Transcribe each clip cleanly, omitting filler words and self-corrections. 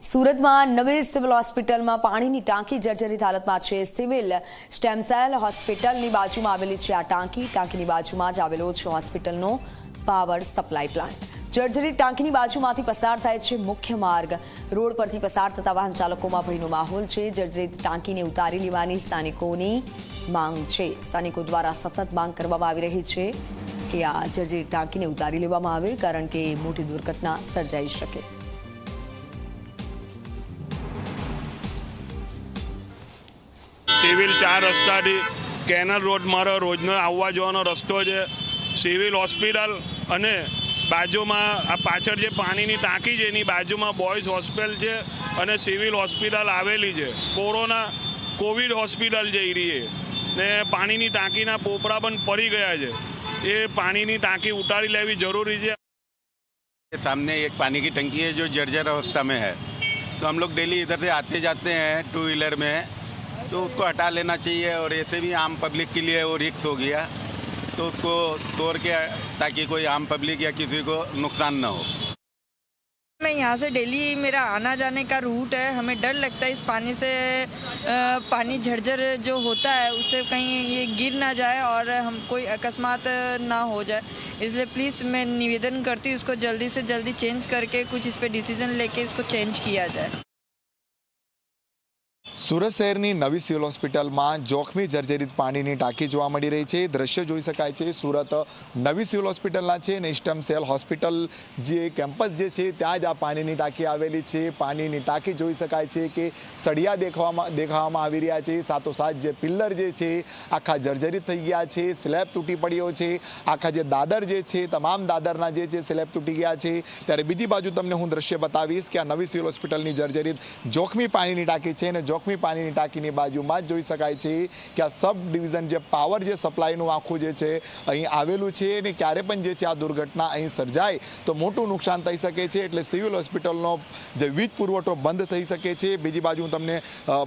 સુરતમાં નવી સિવિલ હોસ્પિટલમાં પાણીની ટાંકી જર્જરિત હાલતમાં છે। સિવિલ સ્ટેમસેલ હોસ્પિટલની બાજુમાં આવેલી છે આ ટાંકીની બાજુમાં જ આવેલો છે હોસ્પિટલનો પાવર સપ્લાય પ્લાન્ટ। જર્જરિત ટાંકીની બાજુમાંથી પસાર થાય છે મુખ્ય માર્ગ। રોડ પરથી પસાર થતા વાહન ચાલકોમાં ભયનો માહોલ છે। જર્જરિત ટાંકીને ઉતારી લેવાની સ્થાનિકોની માંગ છે। સ્થાનિકો દ્વારા સતત માંગ કરવામાં આવી રહી છે કે આ જર્જરિત ટાંકીને ઉતારી લેવામાં આવે, કારણ કે મોટી દુર્ઘટના સર્જાઈ શકે। સિવિલ 4 રસ્તાથી કેનલ રોડ મારો રોજનો આવવા જવાનો રસ્તો છે। સિવિલ હોસ્પિટલ અને બાજુમાં આ પાછળ જે પાણીની ટાંકી છે એની બાજુમાં બોયઝ હોસ્પિટલ છે અને સિવિલ હોસ્પિટલ આવેલી છે। કોવિડ હોસ્પિટલ જઈ રહી છે ને પાણીની ટાંકીના પોપડા પણ પડી ગયા છે। એ પાણીની ટાંકી ઉતારી લેવી જરૂરી છે। सामने एक पानी की टंकी है जो जर्जर अवस्था में है, तो हम लोग डेली इधर से आते जाते हैं 2 व्हीलर में, तो उसको हटा लेना चाहिए। और ऐसे भी आम पब्लिक के लिए वो रिक्स हो गया, तो उसको तोड़ के ताकि कोई आम पब्लिक या किसी को नुकसान ना हो। मैं यहाँ से डेली मेरा आना जाने का रूट है। हमें डर लगता है इस पानी से, पानी झरझर जो होता है उससे कहीं ये गिर ना जाए और हम कोई अकस्मात ना हो जाए, इसलिए प्लीज़ मैं निवेदन करती हूँ इसको जल्दी से जल्दी चेंज करके कुछ इस पर डिसीजन लेके इसको चेंज किया जाए। સુરત શહેરની નવી સિવિલ હોસ્પિટલમાં જોખમી જર્જરિત પાણીની ટાંકી જોવા મળી રહી છે। દ્રશ્ય જોઈ શકાય છે સુરત નવી સિવિલ હોસ્પિટલના છે ને સ્ટેમસેલ હોસ્પિટલ જે કેમ્પસ જે છે ત્યાં જ આ પાણીની ટાંકી આવેલી છે। પાણીની ટાંકી જોઈ શકાય છે કે સળિયા દેખાવામાં આવી રહ્યા છે। સાથોસાથ જે પિલ્લર જે છે આખા જર્જરિત થઈ ગયા છે, સ્લેબ તૂટી પડ્યો છે, આખા જે દાદર જે છે તમામ દાદરના જે છે સ્લેબ તૂટી ગયા છે। ત્યારે બીજી બાજુ તમને હું દ્રશ્ય બતાવીશ કે આ નવી સિવિલ હોસ્પિટલની જર્જરિત જોખમી પાણીની ટાંકી છે અને જોખમી પાણીની ટાંકીની બાજુમાં જ જોઈ શકાય છે કે આ સબ ડિવિઝન જે પાવર જે સપ્લાયનું આખું જે છે અહીં આવેલું છે અને ક્યારે પણ જે છે આ દુર્ઘટના અહીં સર્જાય તો મોટું નુકસાન થઈ શકે છે। એટલે સિવિલ હોસ્પિટલનો જે વીજ પુરવઠો બંધ થઈ શકે છે। બીજી બાજુ હું તમને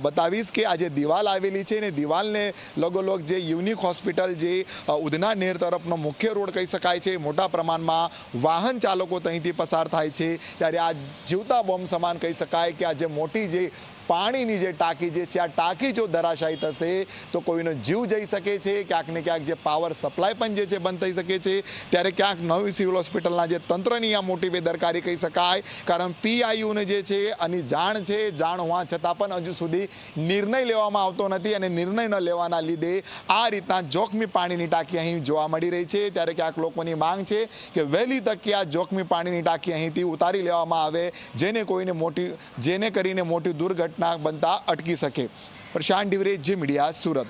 બતાવીશ કે આ જે દિવાલ આવેલી છે ને દિવાલને લગોલગ જે યુનિક હોસ્પિટલ જે ઉધના નેર તરફનો મુખ્ય રોડ કહી શકાય છે, મોટા પ્રમાણમાં વાહન ચાલકો અહીંથી પસાર થાય છે। ત્યારે આ જીવતા બોમ્બ સમાન કહી શકાય કે આ જે મોટી જે પાણીની જે ટાંકી જે છે આ ટાંકી જો ધરાશાયી થશે તો કોઈનો જીવ જઈ શકે છે, ક્યાંક ને ક્યાંક જે પાવર સપ્લાય પણ જે છે બંધ થઈ શકે છે। ત્યારે ક્યાંક નવી સિવિલ હોસ્પિટલના જે તંત્રની આ મોટી બેદરકારી કહી શકાય, કારણ PIUને જે છે આની જાણ છે, જાણ હોવા છતાં પણ હજુ સુધી નિર્ણય લેવામાં આવતો નથી અને નિર્ણય ન લેવાના લીધે આ રીતના જોખમી પાણીની ટાંકી અહીં જોવા મળી રહી છે। ત્યારે ક્યાંક લોકોની માંગ છે કે વહેલી તકે આ જોખમી પાણીની ટાંકી અહીંથી ઉતારી લેવામાં આવે, જેને કરીને મોટી દુર્ઘટના બનતા અટકી શકે। પ્રશાંત ડિવરે, જે મીડિયા, સુરત।